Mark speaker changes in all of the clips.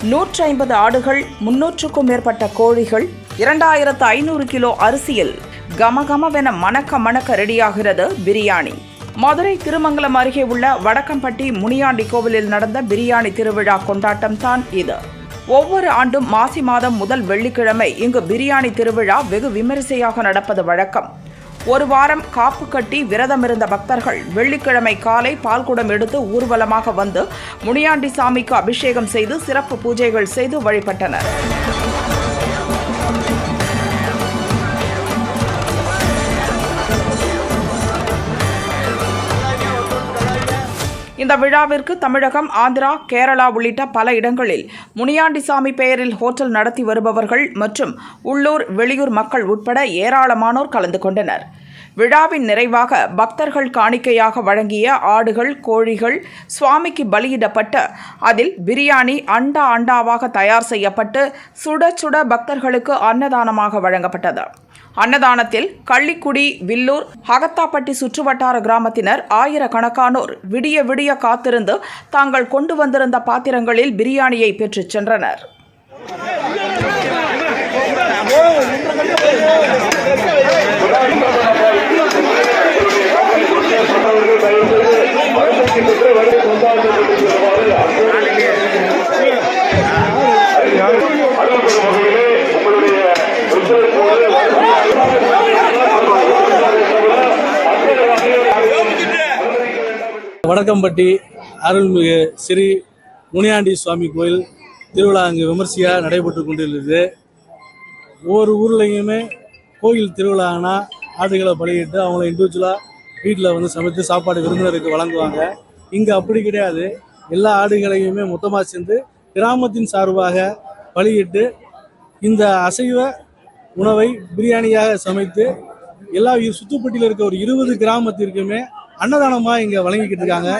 Speaker 1: 150 ஆடுகள், 300க்கும் மேற்பட்ட கோழிகள், 2500 கிலோ அரிசியில் கமகமவென மணக்க ரெடியாகிறது பிரியாணி. மதுரை திருமங்கலம் அருகே உள்ள வடக்கம்பட்டி முனியாண்டி கோவிலில் நடந்த பிரியாணி திருவிழா கொண்டாட்டம் தான் இது. ஒவ்வொரு ஆண்டும் மாசி மாதம் முதல் வெள்ளிக்கிழமை இங்கு பிரியாணி திருவிழா வெகு விமரிசையாக நடப்பது வழக்கம். ஒரு வாரம் காப்பு கட்டி விரதமிருந்த பக்தர்கள் வெள்ளிக்கிழமை காலை பால்குடம் எடுத்து ஊர்வலமாக வந்து முனியாண்டி சாமிக்கு அபிஷேகம் செய்து சிறப்பு பூஜைகள் செய்து வழிபட்டனர். இந்த விழாவிற்கு தமிழகம், ஆந்திரா, கேரளா உள்ளிட்ட பல இடங்களில் முனியாண்டி சாமி பெயரில் ஹோட்டல் நடத்தி வருபவர்கள் மற்றும் உள்ளூர், வெளியூர் மக்கள் உட்பட ஏராளமானோர் கலந்து கொண்டனர். விழாவின் நிறைவாக பக்தர்கள் காணிக்கையாக வழங்கிய ஆடுகள், கோழிகள் சுவாமிக்கு பலியிடப்பட்டு அதில் பிரியாணி அண்டாவாக தயார் செய்யப்பட்டு சுட சுட பக்தர்களுக்கு அன்னதானமாக வழங்கப்பட்டது. அன்னதானத்தில் கள்ளிக்குடி, வில்லூர், அகத்தாப்பட்டி சுற்றுவட்டார கிராமத்தினர் ஆயிரக்கணக்கானோர் விடிய காத்திருந்து தாங்கள் கொண்டு வந்திருந்த பாத்திரங்களில் பிரியாணியை பெற்றுச் சென்றனர்.
Speaker 2: வடக்கம்பட்டி அருள்மிகு ஸ்ரீ முனியாண்டி சுவாமி கோயில் திருவிழா அங்கு விமர்சையாக நடைபெற்று கொண்டிருந்தது. ஒவ்வொரு ஊர்லேயுமே கோயில் திருவிழானா ஆடுகளை பலியிட்டு அவங்கள இண்டிவிஜுவலாக வீட்டில் வந்து சமைத்து சாப்பாடு விருந்தினருக்கு வழங்குவாங்க. இங்கே அப்படி கிடையாது. எல்லா ஆடுகளையுமே மொத்தமாக சேர்ந்து கிராமத்தின் சார்பாக பலியிட்டு இந்த அசைவ உணவை பிரியாணியாக சமைத்து எல்லா சுத்துப்பட்டியில் இருக்க ஒரு 20 கிராமத்திற்குமே அன்னதானமாக இங்கே வழங்கிக்கிட்டு இருக்காங்க.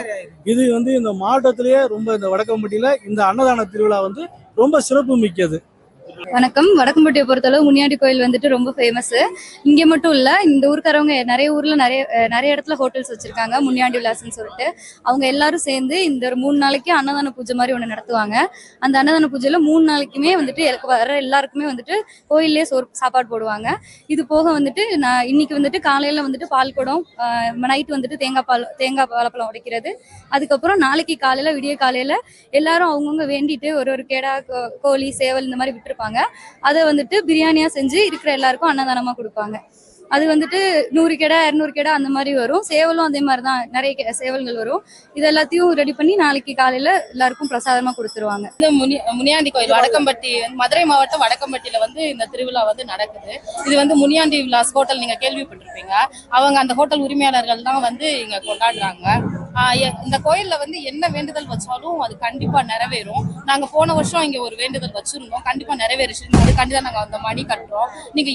Speaker 2: இது வந்து இந்த மாவட்டத்திலேயே ரொம்ப இந்த வடக்கம்பட்டியில் இந்த அன்னதான திருவிழா வந்து ரொம்ப சிறப்பு மிக்கது.
Speaker 3: வணக்கம். வடக்கம்பட்டியை பொறுத்தளவு முனியாண்டி கோயில் வந்துட்டு ரொம்ப ஃபேமஸ். இங்கே மட்டும் இல்லை, இந்த ஊருக்காரவங்க நிறைய ஊர்ல நிறைய இடத்துல ஹோட்டல்ஸ் வச்சிருக்காங்க. முனியாண்டி விலாசம்னு சொல்லிட்டு அவங்க எல்லாரும் சேர்ந்து இந்த ஒரு 3 நாளைக்கு அன்னதான பூஜை மாதிரி ஒன்று நடத்துவாங்க. அந்த அன்னதான பூஜையில 3 நாளைக்குமே வந்துட்டு வர எல்லாருக்குமே வந்துட்டு கோயிலே சாப்பாடு போடுவாங்க. இது போக வந்துட்டு நான் இன்னைக்கு வந்துட்டு காலையில வந்துட்டு பால் குடம், நைட்டு வந்துட்டு தேங்காய் வாழைப்பழம் உடைக்கிறது. அதுக்கப்புறம் நாளைக்கு காலையில விடிய காலையில எல்லாரும் அவங்கவுங்க வேண்டிட்டு ஒரு கேடா, கோழி, சேவல் இந்த மாதிரி விட்டுருப்பாங்க. அதை வந்துட்டு பிரியாணியா செஞ்சு இருக்கிற எல்லாருக்கும் அன்னதானமா கொடுப்பாங்க. அது வந்துட்டு 100 கெடா 200 கெடா அந்த மாதிரி வரும். சேவலும் அதே மாதிரிதான், நிறைய சேவல்கள் வரும். இது எல்லாத்தையும் ரெடி பண்ணி நாளைக்கு காலையில எல்லாருக்கும் பிரசாதமா கொடுத்துருவாங்க.
Speaker 4: முனியாண்டி கோயில் வடக்கம்பட்டி, மதுரை மாவட்டம் வடக்கம்பட்டியில வந்து இந்த திருவிழா வந்து நடக்குது. இது வந்து முனியாண்டி விலாஸ் ஹோட்டல், நீங்க கேள்விப்பட்டிருப்பீங்க. அவங்க அந்த ஹோட்டல் உரிமையாளர்கள் தான் வந்து இங்க கொண்டாடுறாங்க. இந்த கோயில்ல வந்து என்ன வேண்டுதல் வச்சாலும் அது கண்டிப்பா நிறைவேறும். நாங்க போன வருஷம் இங்க ஒரு வேண்டுதல் வச்சிருந்தோம், கண்டிப்பா நிறைவேறிச்சு. அதுக்காண்டி தான் நாங்க அந்த மணி கட்டுறோம். நீங்க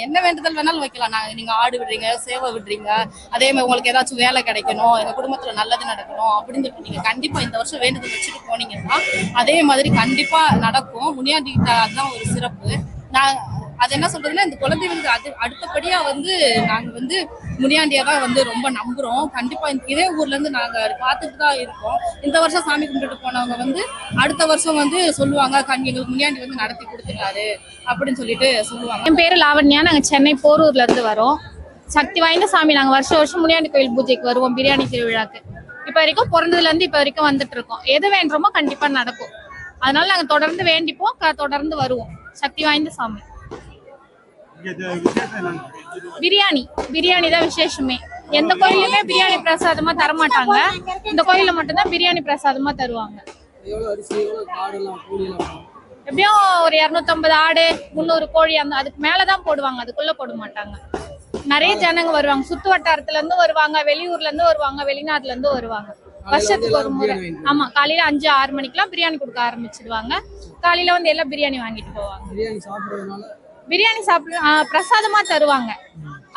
Speaker 4: என்ன வேண்டுதல் வேணாலும் வைக்கலாம். நீங்க ஆடு விடுறீங்க, சேவை விடுறீங்க, அதே மாதிரி உங்களுக்கு ஏதாச்சும் வேலை கிடைக்கணும், எங்க குடும்பத்துல நல்லது நடக்கணும் அப்படின்னு சொல்லிட்டு நீங்க கண்டிப்பா இந்த வருஷம் வேண்டுதல் வச்சுட்டு போனீங்கன்னா அதே மாதிரி கண்டிப்பா நடக்கும். முனியாண்டி அதுதான் ஒரு சிறப்பு. நான் அது என்ன சொல்றதுன்னா, இந்த குலதெய்வத்துக்கு அடுத்தபடியா வந்து நாங்க வந்து முனியாண்டியா தான் வந்து ரொம்ப நம்புறோம். கண்டிப்பா இதே ஊர்ல இருந்து நாங்க பார்த்துட்டு தான் இருக்கோம். இந்த வருஷம் சாமி கும்பிட்டு போனவங்க வந்து அடுத்த வருஷம் வந்து சொல்லுவாங்க, எங்களுக்கு முனியாண்டி வந்து நடத்தி கொடுத்துட்டாரு அப்படின்னு சொல்லிட்டு சொல்லுவாங்க.
Speaker 5: என் பேரு லாவண்யா. நாங்க சென்னை போரூர்ல இருந்து வரோம். சக்தி வாய்ந்த சாமி. நாங்க வருஷம் முனியாண்டி கோயில் பூஜைக்கு வருவோம், பிரியாணி திருவிழாக்கு. இப்ப வரைக்கும் பிறந்ததுல இருந்து இப்ப வரைக்கும் வந்துட்டு இருக்கோம். எது வேண்டுமோ கண்டிப்பா நடக்கும். அதனால நாங்க தொடர்ந்து வேண்டிப்போம், தொடர்ந்து வருவோம். சக்தி வாய்ந்த சாமி. பிரியாணி தான் விசேஷமே. எந்த கோயிலுமே பிரியாணி பிரசாதமா தரமாட்டாங்க. இந்த கோயில மட்டும்தான் பிரியாணி பிரசாதமா தருவாங்க. எப்படியும் ஒரு 250 ஆடு, 300 கோழி அதுக்கு மேலதான் போடுவாங்க, அதுக்குள்ள போட மாட்டாங்க. நிறைய ஜனங்க வருவாங்க, சுத்து வட்டாரத்துல இருந்து வருவாங்க, வெளியூர்ல இருந்து வருவாங்க, வெளிநாட்டுல இருந்து வருவாங்க. வருஷத்துக்கு ஒரு முறை. ஆமா, காலையில 5-6 மணிக்கெல்லாம் பிரியாணி கொடுக்க ஆரம்பிச்சிடுவாங்க. காலையில வந்து எல்லாம் பிரியாணி வாங்கிட்டு போவாங்க. பிரியாணி சாப்பிட பிரசாதமா தருவாங்க.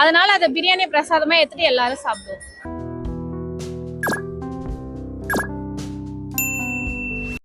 Speaker 5: அதனால அதை பிரியாணி பிரசாதமா எடுத்துட்டு எல்லாரும் சாப்பிடுவோம்.